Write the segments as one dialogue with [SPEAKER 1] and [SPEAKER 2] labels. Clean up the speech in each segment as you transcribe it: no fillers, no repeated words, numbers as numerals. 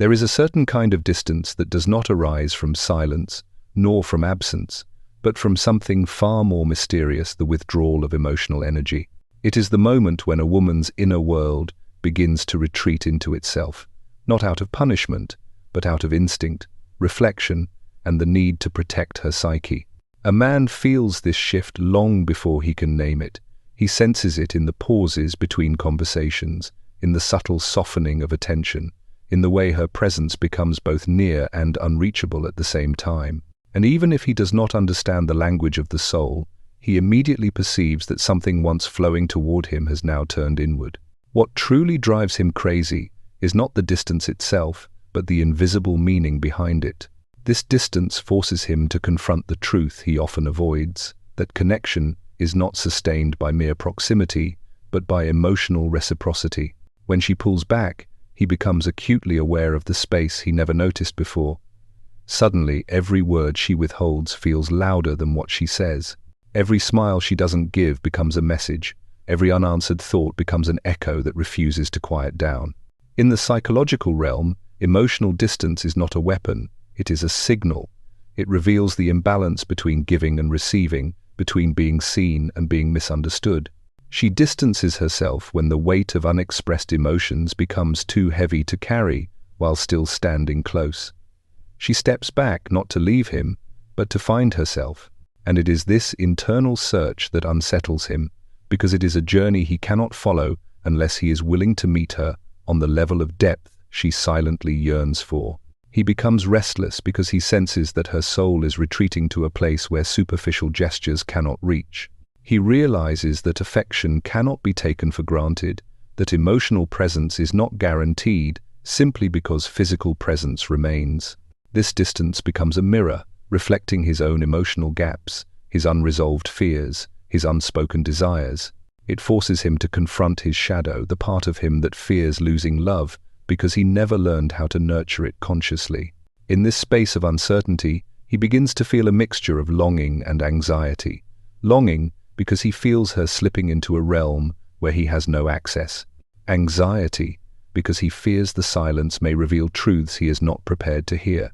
[SPEAKER 1] There is a certain kind of distance that does not arise from silence, nor from absence, but from something far more mysterious, the withdrawal of emotional energy. It is the moment when a woman's inner world begins to retreat into itself, not out of punishment, but out of instinct, reflection, and the need to protect her psyche. A man feels this shift long before he can name it. He senses it in the pauses between conversations, in the subtle softening of attention, in the way her presence becomes both near and unreachable at the same time. And even if he does not understand the language of the soul, he immediately perceives that something once flowing toward him has now turned inward. What truly drives him crazy is not the distance itself, but the invisible meaning behind it. This distance forces him to confront the truth he often avoids, that connection is not sustained by mere proximity, but by emotional reciprocity. When she pulls back, he becomes acutely aware of the space he never noticed before. Suddenly, every word she withholds feels louder than what she says. Every smile she doesn't give becomes a message. Every unanswered thought becomes an echo that refuses to quiet down. In the psychological realm, emotional distance is not a weapon, it is a signal. It reveals the imbalance between giving and receiving, between being seen and being misunderstood. She distances herself when the weight of unexpressed emotions becomes too heavy to carry, while still standing close. She steps back not to leave him, but to find herself. And it is this internal search that unsettles him, because it is a journey he cannot follow unless he is willing to meet her on the level of depth she silently yearns for. He becomes restless because he senses that her soul is retreating to a place where superficial gestures cannot reach. He realizes that affection cannot be taken for granted, that emotional presence is not guaranteed simply because physical presence remains. This distance becomes a mirror, reflecting his own emotional gaps, his unresolved fears, his unspoken desires. It forces him to confront his shadow, the part of him that fears losing love, because he never learned how to nurture it consciously. In this space of uncertainty, he begins to feel a mixture of longing and anxiety. Longing because he feels her slipping into a realm where he has no access. Anxiety because he fears the silence may reveal truths he is not prepared to hear.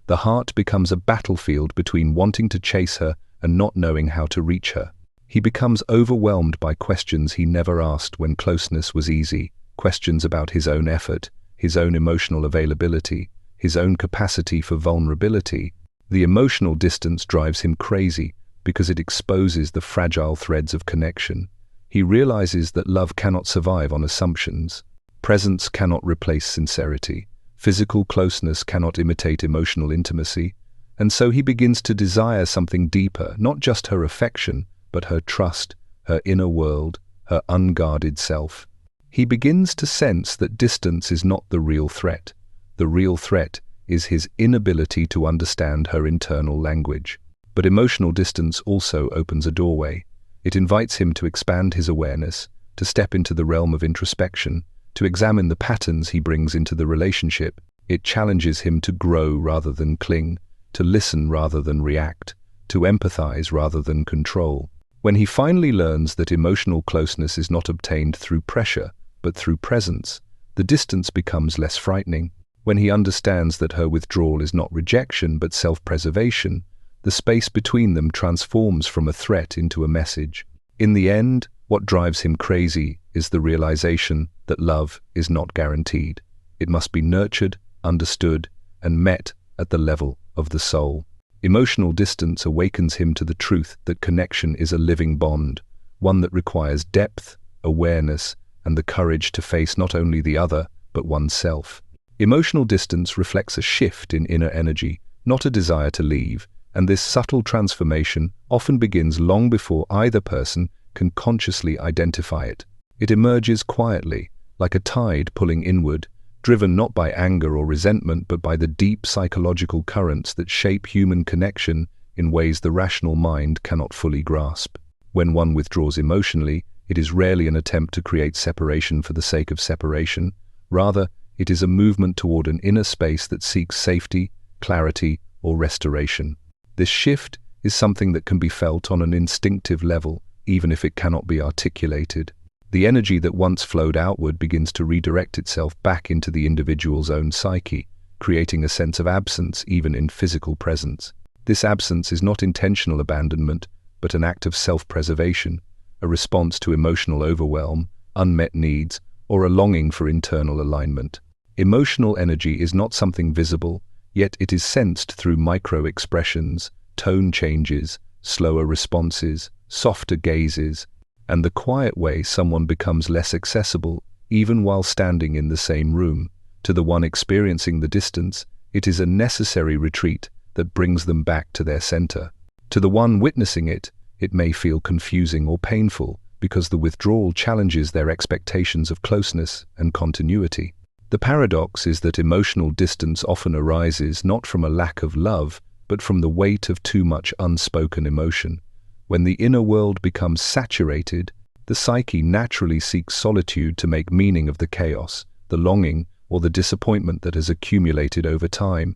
[SPEAKER 1] The heart becomes a battlefield between wanting to chase her and not knowing how to reach her. He becomes overwhelmed by questions he never asked when closeness was easy, questions about his own effort, his own emotional availability, his own capacity for vulnerability. The emotional distance drives him crazy because it exposes the fragile threads of connection. He realizes that love cannot survive on assumptions. Presence cannot replace sincerity. Physical closeness cannot imitate emotional intimacy. And so he begins to desire something deeper, not just her affection, but her trust, her inner world, her unguarded self. He begins to sense that distance is not the real threat. The real threat is his inability to understand her internal language. But emotional distance also opens a doorway. It invites him to expand his awareness, to step into the realm of introspection, to examine the patterns he brings into the relationship. It challenges him to grow rather than cling, to listen rather than react, to empathize rather than control. When he finally learns that emotional closeness is not obtained through pressure, but through presence, the distance becomes less frightening. When he understands that her withdrawal is not rejection but self-preservation, the space between them transforms from a threat into a message. In the end, what drives him crazy is the realization that love is not guaranteed. It must be nurtured, understood, and met at the level of the soul. Emotional distance awakens him to the truth that connection is a living bond, one that requires depth, awareness, and the courage to face not only the other, but oneself. Emotional distance reflects a shift in inner energy, not a desire to leave, and this subtle transformation often begins long before either person can consciously identify it. It emerges quietly, like a tide pulling inward, driven not by anger or resentment but by the deep psychological currents that shape human connection in ways the rational mind cannot fully grasp. When one withdraws emotionally, it is rarely an attempt to create separation for the sake of separation. Rather, it is a movement toward an inner space that seeks safety, clarity, or restoration. This shift is something that can be felt on an instinctive level, even if it cannot be articulated. The energy that once flowed outward begins to redirect itself back into the individual's own psyche, creating a sense of absence even in physical presence. This absence is not intentional abandonment, but an act of self-preservation, a response to emotional overwhelm, unmet needs, or a longing for internal alignment. Emotional energy is not something visible, yet it is sensed through micro-expressions, tone changes, slower responses, softer gazes, and the quiet way someone becomes less accessible, even while standing in the same room. To the one experiencing the distance, it is a necessary retreat that brings them back to their center. To the one witnessing it, it may feel confusing or painful because the withdrawal challenges their expectations of closeness and continuity. The paradox is that emotional distance often arises not from a lack of love, but from the weight of too much unspoken emotion. When the inner world becomes saturated, the psyche naturally seeks solitude to make meaning of the chaos, the longing, or the disappointment that has accumulated over time.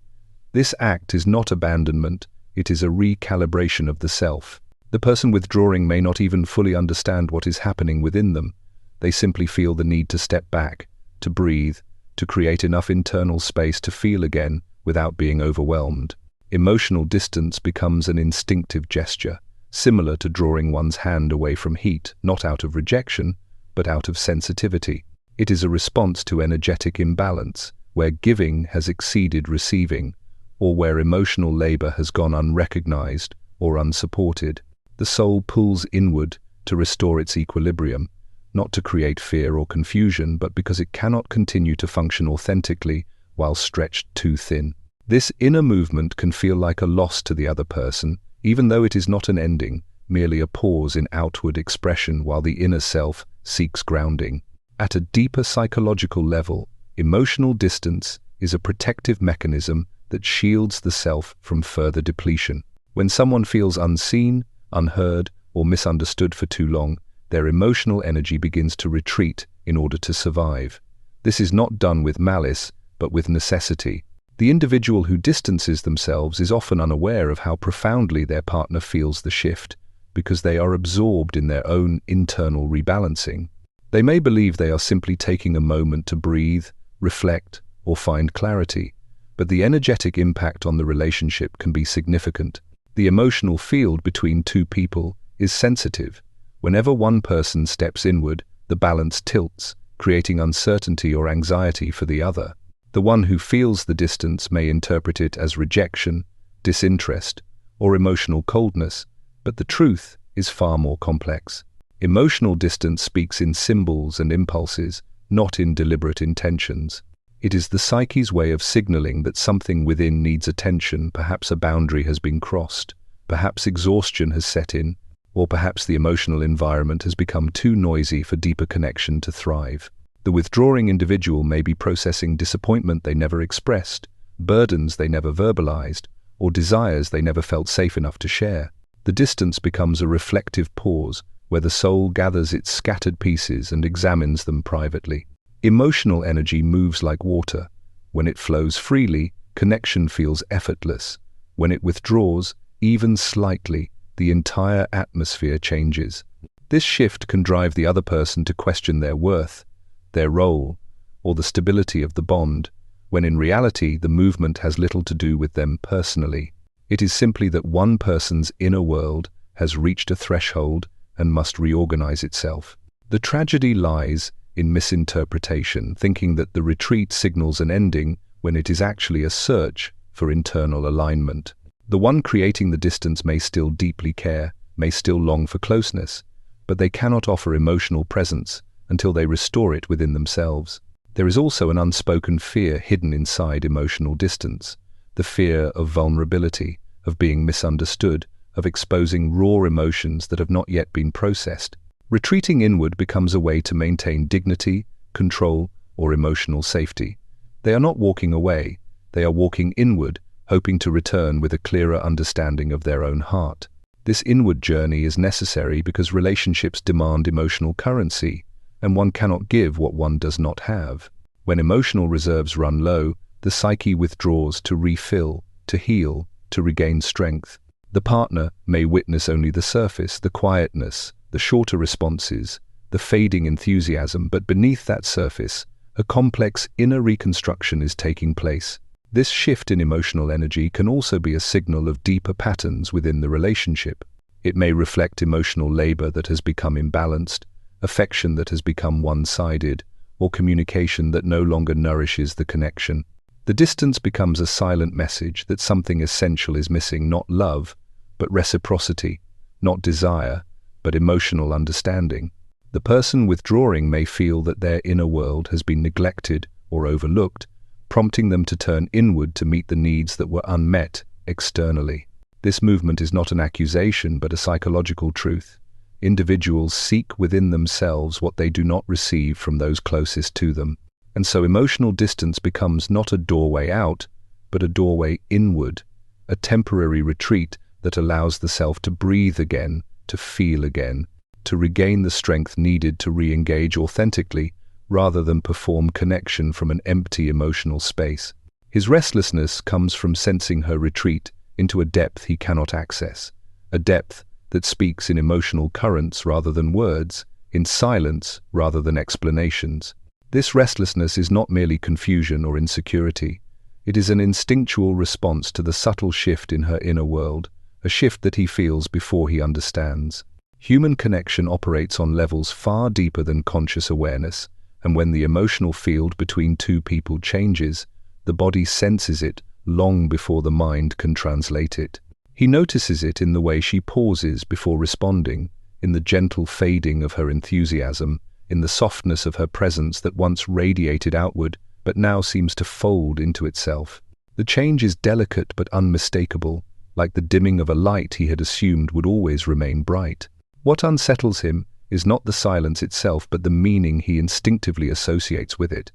[SPEAKER 1] This act is not abandonment, it is a recalibration of the self. The person withdrawing may not even fully understand what is happening within them. They simply feel the need to step back, to breathe, to create enough internal space to feel again without being overwhelmed. Emotional distance becomes an instinctive gesture, similar to drawing one's hand away from heat, not out of rejection, but out of sensitivity. It is a response to energetic imbalance, where giving has exceeded receiving, or where emotional labor has gone unrecognized or unsupported. The soul pulls inward to restore its equilibrium, not to create fear or confusion, but because it cannot continue to function authentically while stretched too thin. This inner movement can feel like a loss to the other person, even though it is not an ending, merely a pause in outward expression while the inner self seeks grounding. At a deeper psychological level, emotional distance is a protective mechanism that shields the self from further depletion. When someone feels unseen, unheard, or misunderstood for too long, their emotional energy begins to retreat in order to survive. This is not done with malice, but with necessity. The individual who distances themselves is often unaware of how profoundly their partner feels the shift, because they are absorbed in their own internal rebalancing. They may believe they are simply taking a moment to breathe, reflect, or find clarity, but the energetic impact on the relationship can be significant. The emotional field between two people is sensitive. Whenever one person steps inward, the balance tilts, creating uncertainty or anxiety for the other. The one who feels the distance may interpret it as rejection, disinterest, or emotional coldness, but the truth is far more complex. Emotional distance speaks in symbols and impulses, not in deliberate intentions. It is the psyche's way of signaling that something within needs attention. Perhaps a boundary has been crossed, perhaps exhaustion has set in, or perhaps the emotional environment has become too noisy for deeper connection to thrive. The withdrawing individual may be processing disappointment they never expressed, burdens they never verbalized, or desires they never felt safe enough to share. The distance becomes a reflective pause, where the soul gathers its scattered pieces and examines them privately. Emotional energy moves like water. When it flows freely, connection feels effortless. When it withdraws, even slightly, the entire atmosphere changes. This shift can drive the other person to question their worth, their role, or the stability of the bond, when in reality the movement has little to do with them personally. It is simply that one person's inner world has reached a threshold and must reorganize itself. The tragedy lies in misinterpretation, thinking that the retreat signals an ending when it is actually a search for internal alignment. The one creating the distance may still deeply care, may still long for closeness, but they cannot offer emotional presence until they restore it within themselves. There is also an unspoken fear hidden inside emotional distance, the fear of vulnerability, of being misunderstood, of exposing raw emotions that have not yet been processed. Retreating inward becomes a way to maintain dignity, control, or emotional safety. They are not walking away, they are walking inward, hoping to return with a clearer understanding of their own heart. This inward journey is necessary because relationships demand emotional currency, and one cannot give what one does not have. When emotional reserves run low, the psyche withdraws to refill, to heal, to regain strength. The partner may witness only the surface, the quietness, the shorter responses, the fading enthusiasm, but beneath that surface, a complex inner reconstruction is taking place. This shift in emotional energy can also be a signal of deeper patterns within the relationship. It may reflect emotional labor that has become imbalanced, affection that has become one-sided, or communication that no longer nourishes the connection. The distance becomes a silent message that something essential is missing, not love, but reciprocity, not desire, but emotional understanding. The person withdrawing may feel that their inner world has been neglected or overlooked, prompting them to turn inward to meet the needs that were unmet externally. This movement is not an accusation, but a psychological truth. Individuals seek within themselves what they do not receive from those closest to them. And so emotional distance becomes not a doorway out, but a doorway inward, a temporary retreat that allows the self to breathe again, to feel again, to regain the strength needed to re-engage authentically, rather than perform connection from an empty emotional space. His restlessness comes from sensing her retreat into a depth he cannot access, a depth that speaks in emotional currents rather than words, in silence rather than explanations. This restlessness is not merely confusion or insecurity. It is an instinctual response to the subtle shift in her inner world, a shift that he feels before he understands. Human connection operates on levels far deeper than conscious awareness, and when the emotional field between two people changes, the body senses it long before the mind can translate it. He notices it in the way she pauses before responding, in the gentle fading of her enthusiasm, in the softness of her presence that once radiated outward but now seems to fold into itself. The change is delicate but unmistakable, like the dimming of a light he had assumed would always remain bright. What unsettles him is not the silence itself, but the meaning he instinctively associates with it.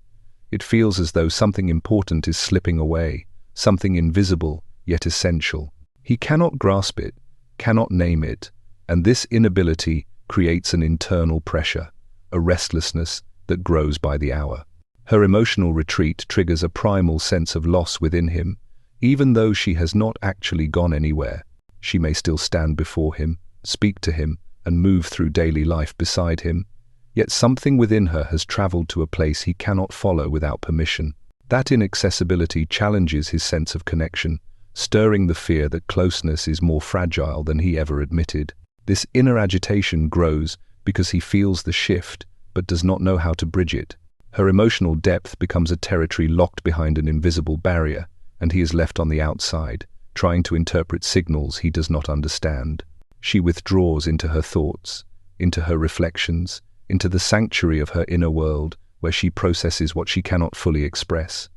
[SPEAKER 1] It feels as though something important is slipping away, something invisible yet essential. He cannot grasp it, cannot name it, and this inability creates an internal pressure, a restlessness that grows by the hour. Her emotional retreat triggers a primal sense of loss within him. Even though she has not actually gone anywhere, she may still stand before him, speak to him, and move through daily life beside him. Yet something within her has traveled to a place he cannot follow without permission. That inaccessibility challenges his sense of connection, stirring the fear that closeness is more fragile than he ever admitted. This inner agitation grows because he feels the shift, but does not know how to bridge it. Her emotional depth becomes a territory locked behind an invisible barrier, and he is left on the outside, trying to interpret signals he does not understand. She withdraws into her thoughts, into her reflections, into the sanctuary of her inner world, where she processes what she cannot fully express.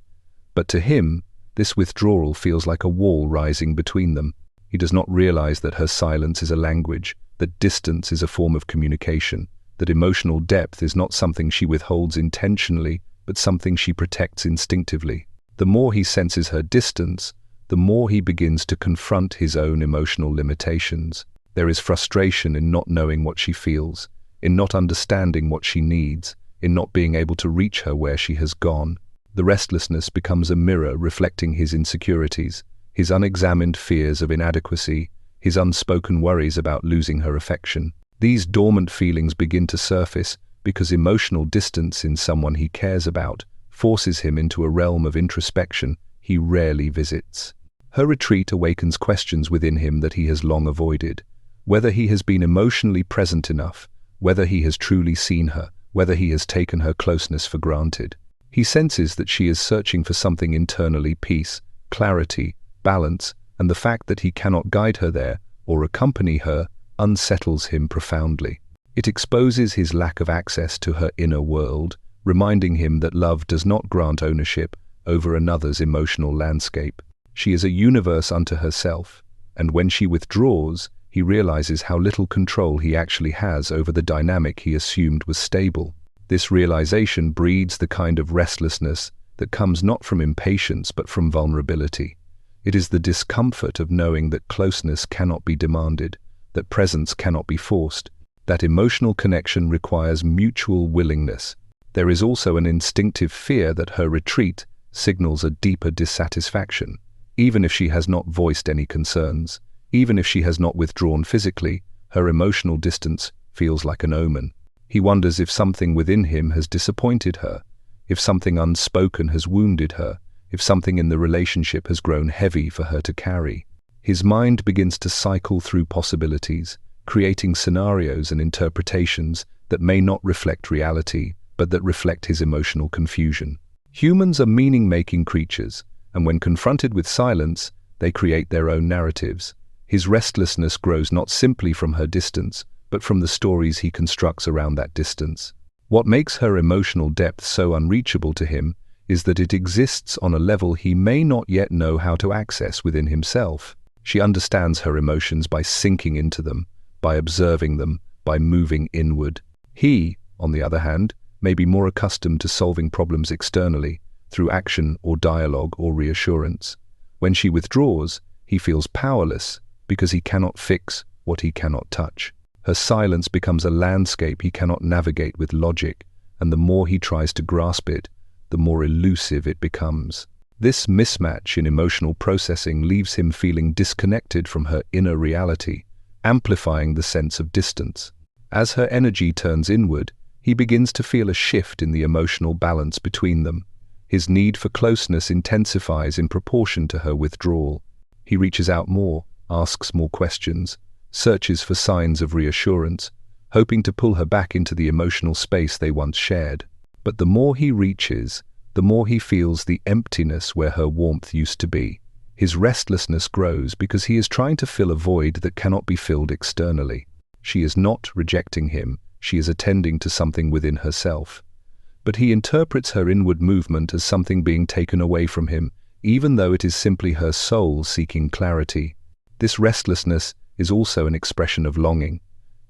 [SPEAKER 1] But to him, this withdrawal feels like a wall rising between them. He does not realize that her silence is a language, that distance is a form of communication, that emotional depth is not something she withholds intentionally, but something she protects instinctively. The more he senses her distance, the more he begins to confront his own emotional limitations. There is frustration in not knowing what she feels, in not understanding what she needs, in not being able to reach her where she has gone. The restlessness becomes a mirror reflecting his insecurities, his unexamined fears of inadequacy, his unspoken worries about losing her affection. These dormant feelings begin to surface because emotional distance in someone he cares about forces him into a realm of introspection he rarely visits. Her retreat awakens questions within him that he has long avoided. Whether he has been emotionally present enough, whether he has truly seen her, whether he has taken her closeness for granted. He senses that she is searching for something internally: peace, clarity, balance, and the fact that he cannot guide her there or accompany her unsettles him profoundly. It exposes his lack of access to her inner world, reminding him that love does not grant ownership over another's emotional landscape. She is a universe unto herself, and when she withdraws, he realizes how little control he actually has over the dynamic he assumed was stable. This realization breeds the kind of restlessness that comes not from impatience but from vulnerability. It is the discomfort of knowing that closeness cannot be demanded, that presence cannot be forced, that emotional connection requires mutual willingness. There is also an instinctive fear that her retreat signals a deeper dissatisfaction. Even if she has not voiced any concerns, even if she has not withdrawn physically, her emotional distance feels like an omen. He wonders if something within him has disappointed her, if something unspoken has wounded her, if something in the relationship has grown heavy for her to carry. His mind begins to cycle through possibilities, creating scenarios and interpretations that may not reflect reality, but that reflect his emotional confusion. Humans are meaning-making creatures, and when confronted with silence, they create their own narratives. His restlessness grows not simply from her distance, but from the stories he constructs around that distance. What makes her emotional depth so unreachable to him is that it exists on a level he may not yet know how to access within himself. She understands her emotions by sinking into them, by observing them, by moving inward. He, on the other hand, may be more accustomed to solving problems externally, through action or dialogue or reassurance. When she withdraws, he feels powerless because he cannot fix what he cannot touch. Her silence becomes a landscape he cannot navigate with logic, and the more he tries to grasp it, the more elusive it becomes. This mismatch in emotional processing leaves him feeling disconnected from her inner reality, amplifying the sense of distance. As her energy turns inward, he begins to feel a shift in the emotional balance between them. His need for closeness intensifies in proportion to her withdrawal. He reaches out more, asks more questions, searches for signs of reassurance, hoping to pull her back into the emotional space they once shared. But the more he reaches, the more he feels the emptiness where her warmth used to be. His restlessness grows because he is trying to fill a void that cannot be filled externally. She is not rejecting him, she is attending to something within herself. But he interprets her inward movement as something being taken away from him, even though it is simply her soul seeking clarity. This restlessness is also an expression of longing.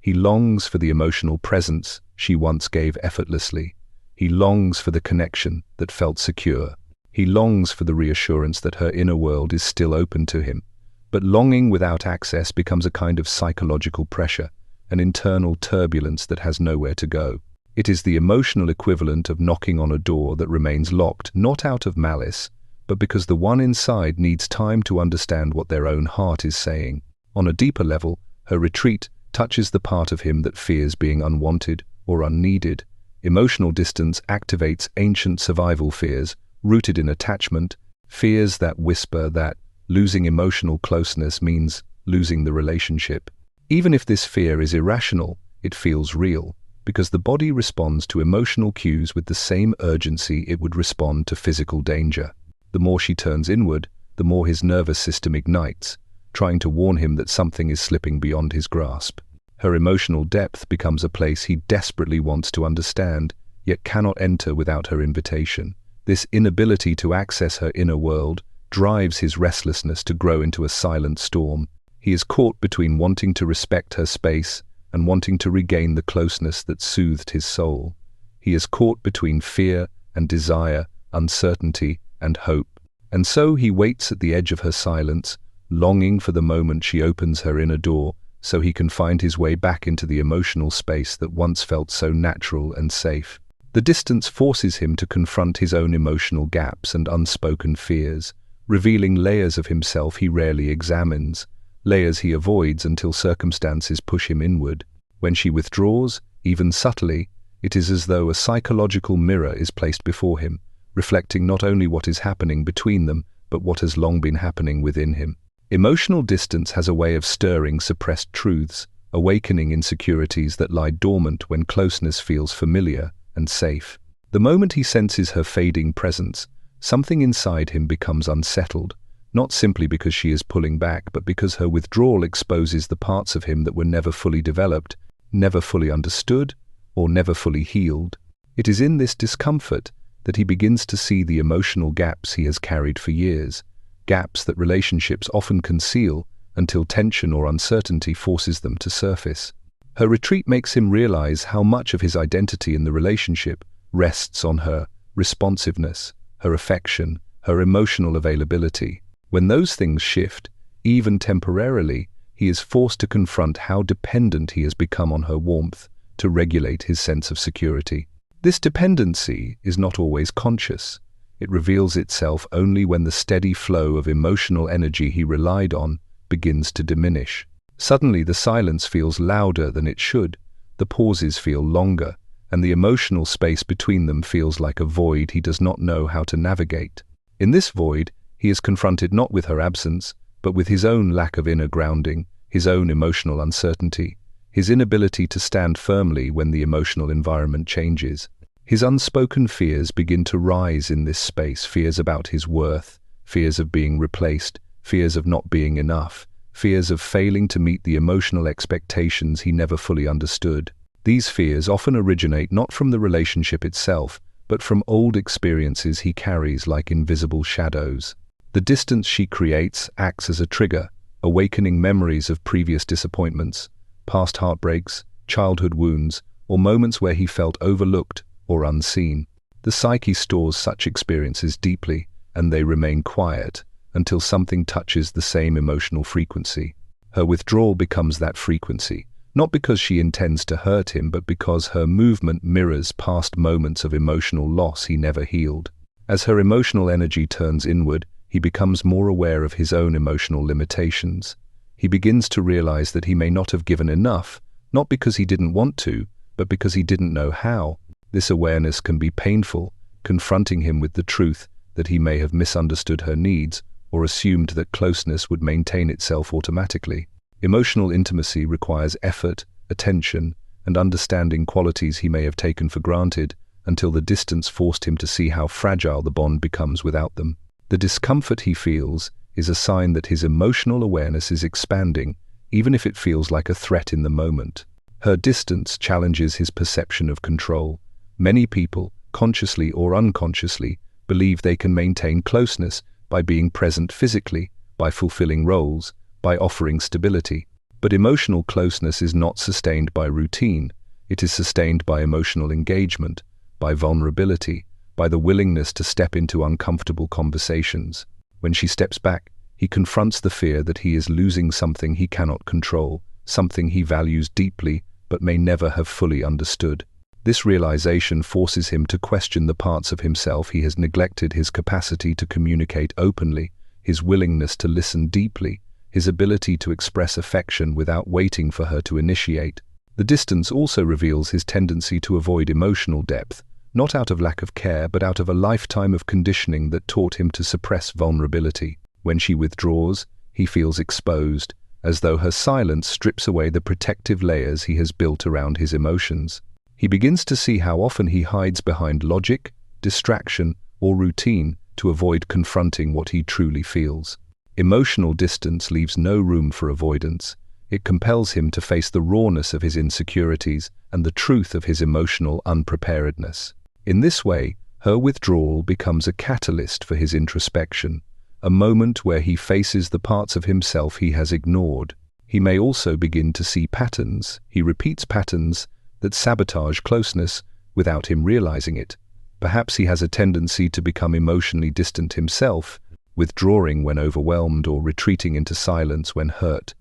[SPEAKER 1] He longs for the emotional presence she once gave effortlessly. He longs for the connection that felt secure. He longs for the reassurance that her inner world is still open to him. But longing without access becomes a kind of psychological pressure, an internal turbulence that has nowhere to go. It is the emotional equivalent of knocking on a door that remains locked, not out of malice, but because the one inside needs time to understand what their own heart is saying. On a deeper level, her retreat touches the part of him that fears being unwanted or unneeded. Emotional distance activates ancient survival fears, rooted in attachment, fears that whisper that losing emotional closeness means losing the relationship. Even if this fear is irrational, it feels real, because the body responds to emotional cues with the same urgency it would respond to physical danger. The more she turns inward, the more his nervous system ignites, trying to warn him that something is slipping beyond his grasp. Her emotional depth becomes a place he desperately wants to understand, yet cannot enter without her invitation. This inability to access her inner world drives his restlessness to grow into a silent storm. He is caught between wanting to respect her space and wanting to regain the closeness that soothed his soul. He is caught between fear and desire, uncertainty and hope. And so he waits at the edge of her silence, longing for the moment she opens her inner door, so he can find his way back into the emotional space that once felt so natural and safe. The distance forces him to confront his own emotional gaps and unspoken fears, revealing layers of himself he rarely examines, layers he avoids until circumstances push him inward. When she withdraws, even subtly, it is as though a psychological mirror is placed before him, reflecting not only what is happening between them, but what has long been happening within him. Emotional distance has a way of stirring suppressed truths, awakening insecurities that lie dormant when closeness feels familiar and safe. The moment he senses her fading presence, something inside him becomes unsettled, not simply because she is pulling back, but because her withdrawal exposes the parts of him that were never fully developed, never fully understood, or never fully healed. It is in this discomfort that he begins to see the emotional gaps he has carried for years, gaps that relationships often conceal until tension or uncertainty forces them to surface. Her retreat makes him realize how much of his identity in the relationship rests on her responsiveness, her affection, her emotional availability. When those things shift, even temporarily, he is forced to confront how dependent he has become on her warmth to regulate his sense of security. This dependency is not always conscious. It reveals itself only when the steady flow of emotional energy he relied on begins to diminish. Suddenly the silence feels louder than it should. the pauses feel longer, and the emotional space between them feels like a void he does not know how to navigate. In this void, he is confronted not with her absence, but with his own lack of inner grounding, his own emotional uncertainty, his inability to stand firmly when the emotional environment changes. His unspoken fears begin to rise in this space, fears about his worth, fears of being replaced, fears of not being enough, fears of failing to meet the emotional expectations he never fully understood. These fears often originate not from the relationship itself, but from old experiences he carries like invisible shadows. The distance she creates acts as a trigger, awakening memories of previous disappointments, past heartbreaks, childhood wounds, or moments where he felt overlooked or unseen. The psyche stores such experiences deeply, and they remain quiet until something touches the same emotional frequency. Her withdrawal becomes that frequency, not because she intends to hurt him, but because her movement mirrors past moments of emotional loss he never healed. As her emotional energy turns inward, he becomes more aware of his own emotional limitations. He begins to realize that he may not have given enough, not because he didn't want to, but because he didn't know how. This awareness can be painful, confronting him with the truth that he may have misunderstood her needs or assumed that closeness would maintain itself automatically. Emotional intimacy requires effort, attention, and understanding, qualities he may have taken for granted until the distance forced him to see how fragile the bond becomes without them. The discomfort he feels is a sign that his emotional awareness is expanding, even if it feels like a threat in the moment. Her distance challenges his perception of control. Many people, consciously or unconsciously, believe they can maintain closeness by being present physically, by fulfilling roles, by offering stability. But emotional closeness is not sustained by routine. It is sustained by emotional engagement, by vulnerability, by the willingness to step into uncomfortable conversations. When she steps back, he confronts the fear that he is losing something he cannot control, something he values deeply but may never have fully understood. This realization forces him to question the parts of himself he has neglected: his capacity to communicate openly, his willingness to listen deeply, his ability to express affection without waiting for her to initiate. The distance also reveals his tendency to avoid emotional depth, not out of lack of care, but out of a lifetime of conditioning that taught him to suppress vulnerability. When she withdraws, he feels exposed, as though her silence strips away the protective layers he has built around his emotions. He begins to see how often he hides behind logic, distraction, or routine to avoid confronting what he truly feels. Emotional distance leaves no room for avoidance. It compels him to face the rawness of his insecurities and the truth of his emotional unpreparedness. In this way, her withdrawal becomes a catalyst for his introspection, a moment where he faces the parts of himself he has ignored. He may also begin to see patterns. He repeats patterns that sabotage closeness without him realizing it. Perhaps he has a tendency to become emotionally distant himself, withdrawing when overwhelmed or retreating into silence when hurt.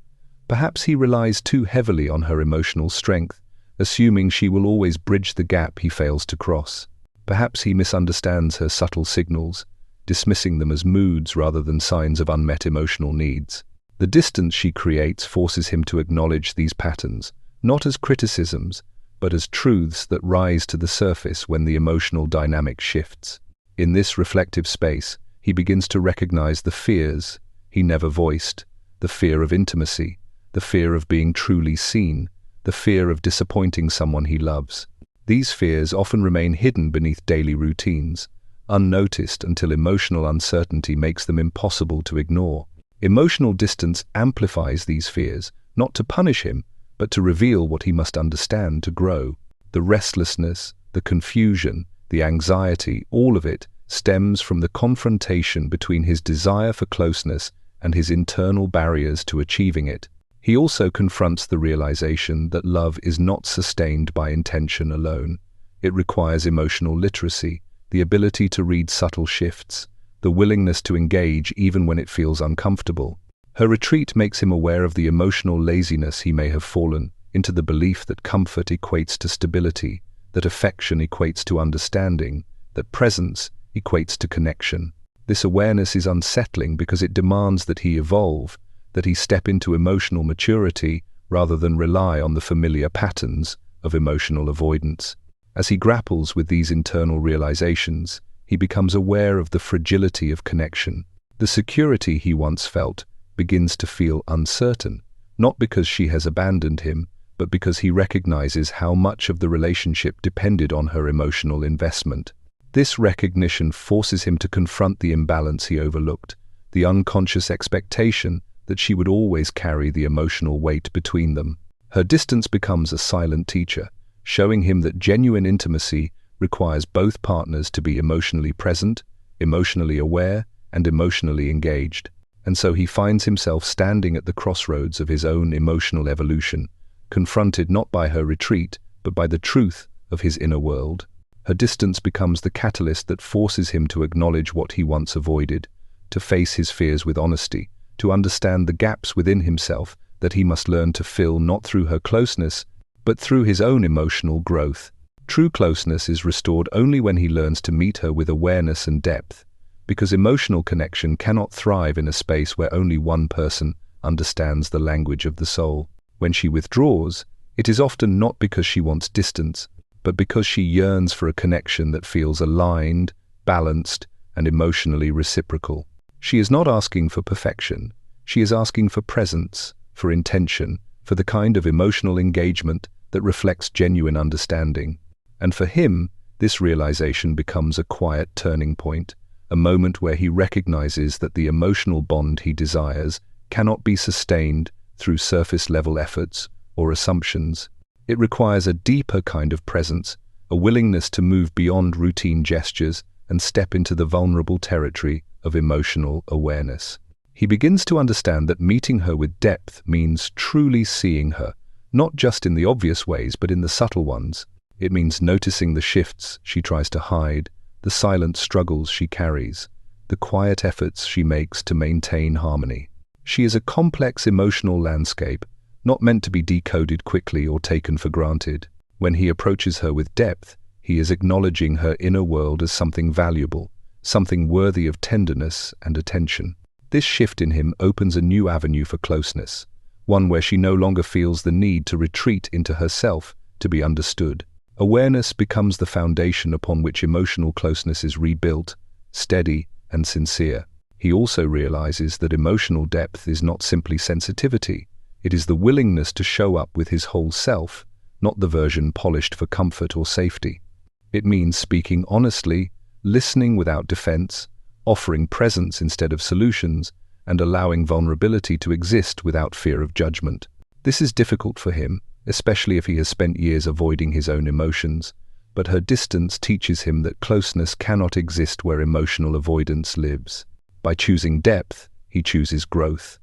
[SPEAKER 1] Perhaps he relies too heavily on her emotional strength, assuming she will always bridge the gap he fails to cross. Perhaps he misunderstands her subtle signals, dismissing them as moods rather than signs of unmet emotional needs. The distance she creates forces him to acknowledge these patterns, not as criticisms, but as truths that rise to the surface when the emotional dynamic shifts. In this reflective space, he begins to recognize the fears he never voiced: the fear of intimacy, the fear of being truly seen, the fear of disappointing someone he loves. These fears often remain hidden beneath daily routines, unnoticed until emotional uncertainty makes them impossible to ignore. Emotional distance amplifies these fears, not to punish him, but to reveal what he must understand to grow. The restlessness, the confusion, the anxiety, all of it stems from the confrontation between his desire for closeness and his internal barriers to achieving it. He also confronts the realization that love is not sustained by intention alone. It requires emotional literacy, the ability to read subtle shifts, the willingness to engage even when it feels uncomfortable. Her retreat makes him aware of the emotional laziness he may have fallen into, the belief that comfort equates to stability, that affection equates to understanding, that presence equates to connection. This awareness is unsettling because it demands that he evolve, that he step into emotional maturity rather than rely on the familiar patterns of emotional avoidance. As he grapples with these internal realizations, he becomes aware of the fragility of connection. The security he once felt begins to feel uncertain, not because she has abandoned him, but because he recognizes how much of the relationship depended on her emotional investment. This recognition forces him to confront the imbalance he overlooked, the unconscious expectation that she would always carry the emotional weight between them. Her distance becomes a silent teacher, showing him that genuine intimacy requires both partners to be emotionally present, emotionally aware, and emotionally engaged. And so he finds himself standing at the crossroads of his own emotional evolution, confronted not by her retreat, but by the truth of his inner world. Her distance becomes the catalyst that forces him to acknowledge what he once avoided, to face his fears with honesty, to understand the gaps within himself that he must learn to fill not through her closeness, but through his own emotional growth. True closeness is restored only when he learns to meet her with awareness and depth, because emotional connection cannot thrive in a space where only one person understands the language of the soul. When she withdraws, it is often not because she wants distance, but because she yearns for a connection that feels aligned, balanced, and emotionally reciprocal. She is not asking for perfection. She is asking for presence, for intention, for the kind of emotional engagement that reflects genuine understanding. And for him, this realization becomes a quiet turning point, a moment where he recognizes that the emotional bond he desires cannot be sustained through surface-level efforts or assumptions. It requires a deeper kind of presence, a willingness to move beyond routine gestures and step into the vulnerable territory of emotional awareness. He begins to understand that meeting her with depth means truly seeing her, not just in the obvious ways, but in the subtle ones. It means noticing the shifts she tries to hide, the silent struggles she carries, the quiet efforts she makes to maintain harmony. She is a complex emotional landscape, not meant to be decoded quickly or taken for granted. When he approaches her with depth, he is acknowledging her inner world as something valuable, something worthy of tenderness and attention. This shift in him opens a new avenue for closeness, one where she no longer feels the need to retreat into herself to be understood. Awareness becomes the foundation upon which emotional closeness is rebuilt, steady and sincere. He also realizes that emotional depth is not simply sensitivity. It is the willingness to show up with his whole self, not the version polished for comfort or safety. It means speaking honestly, listening without defense, offering presence instead of solutions, and allowing vulnerability to exist without fear of judgment. This is difficult for him, especially if he has spent years avoiding his own emotions, but her distance teaches him that closeness cannot exist where emotional avoidance lives. By choosing depth, he chooses growth.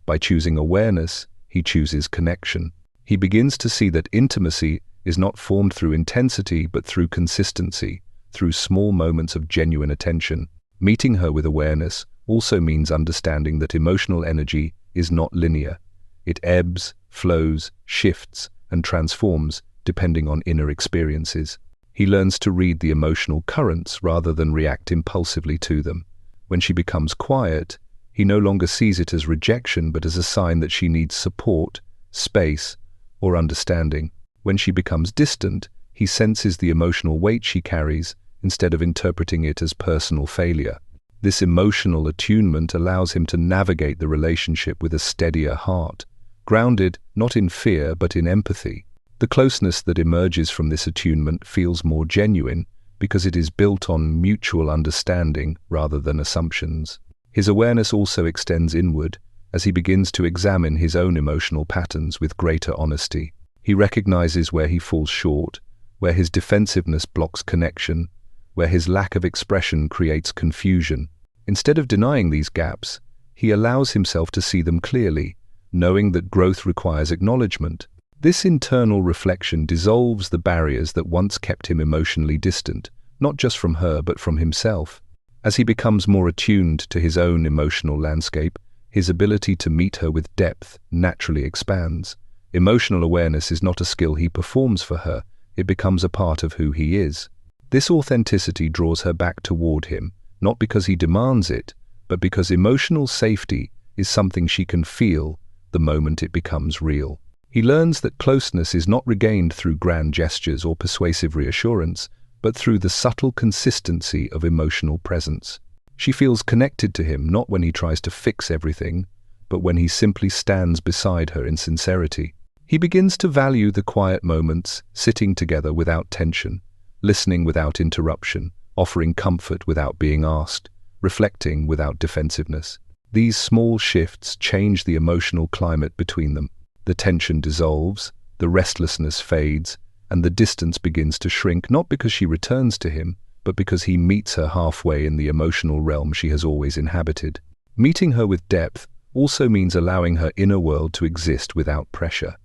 [SPEAKER 1] By choosing awareness, he chooses connection. He begins to see that intimacy is not formed through intensity but through consistency, through small moments of genuine attention. Meeting her with awareness also means understanding that emotional energy is not linear. It ebbs, flows, shifts, and transforms depending on inner experiences. He learns to read the emotional currents rather than react impulsively to them. When she becomes quiet, he no longer sees it as rejection but as a sign that she needs support, space, or understanding. When she becomes distant, he senses the emotional weight she carries instead of interpreting it as personal failure. This emotional attunement allows him to navigate the relationship with a steadier heart, grounded not in fear but in empathy. The closeness that emerges from this attunement feels more genuine because it is built on mutual understanding rather than assumptions. His awareness also extends inward as he begins to examine his own emotional patterns with greater honesty. He recognizes where he falls short, where his defensiveness blocks connection, where his lack of expression creates confusion. Instead of denying these gaps, he allows himself to see them clearly, knowing that growth requires acknowledgement. This internal reflection dissolves the barriers that once kept him emotionally distant, not just from her but from himself. As he becomes more attuned to his own emotional landscape, his ability to meet her with depth naturally expands. Emotional awareness is not a skill he performs for her, it becomes a part of who he is. This authenticity draws her back toward him, not because he demands it, but because emotional safety is something she can feel the moment it becomes real. He learns that closeness is not regained through grand gestures or persuasive reassurance, but through the subtle consistency of emotional presence. She feels connected to him not when he tries to fix everything, but when he simply stands beside her in sincerity. He begins to value the quiet moments, sitting together without tension, listening without interruption, offering comfort without being asked, reflecting without defensiveness. These small shifts change the emotional climate between them. The tension dissolves, the restlessness fades, and the distance begins to shrink, not because she returns to him, but because he meets her halfway in the emotional realm she has always inhabited. Meeting her with depth also means allowing her inner world to exist without pressure.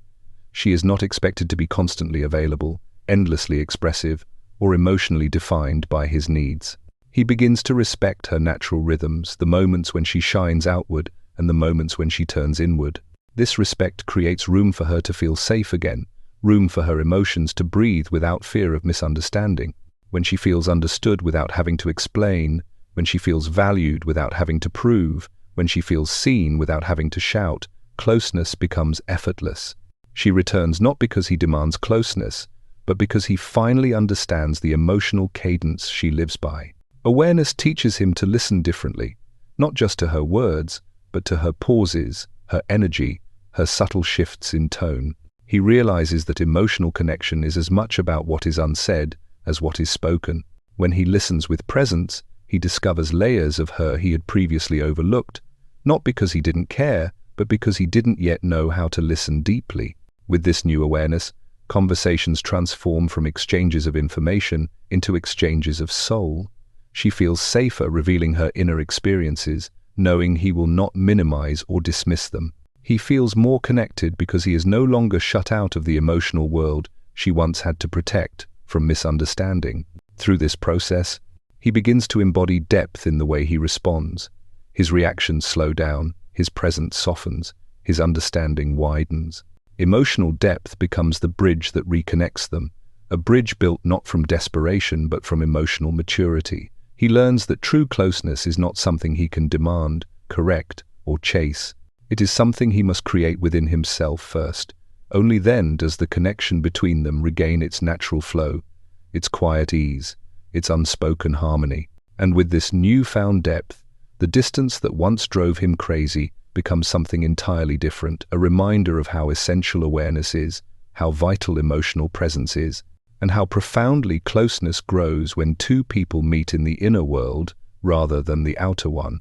[SPEAKER 1] She is not expected to be constantly available, endlessly expressive, or emotionally defined by his needs. He begins to respect her natural rhythms, the moments when she shines outward and the moments when she turns inward. This respect creates room for her to feel safe again, room for her emotions to breathe without fear of misunderstanding. When she feels understood without having to explain, when she feels valued without having to prove, when she feels seen without having to shout, closeness becomes effortless. She returns not because he demands closeness, but because he finally understands the emotional cadence she lives by. Awareness teaches him to listen differently, not just to her words, but to her pauses, her energy, her subtle shifts in tone. He realizes that emotional connection is as much about what is unsaid as what is spoken. When he listens with presence, he discovers layers of her he had previously overlooked, not because he didn't care, but because he didn't yet know how to listen deeply. With this new awareness, conversations transform from exchanges of information into exchanges of soul. She feels safer revealing her inner experiences, knowing he will not minimize or dismiss them. He feels more connected because he is no longer shut out of the emotional world she once had to protect from misunderstanding. Through this process, he begins to embody depth in the way he responds. His reactions slow down, his presence softens, his understanding widens. Emotional depth becomes the bridge that reconnects them, a bridge built not from desperation but from emotional maturity. He learns that true closeness is not something he can demand, correct, or chase. It is something he must create within himself first. Only then does the connection between them regain its natural flow, its quiet ease, its unspoken harmony. And with this newfound depth, the distance that once drove him crazy becomes something entirely different, a reminder of how essential awareness is, how vital emotional presence is, and how profoundly closeness grows when two people meet in the inner world rather than the outer one.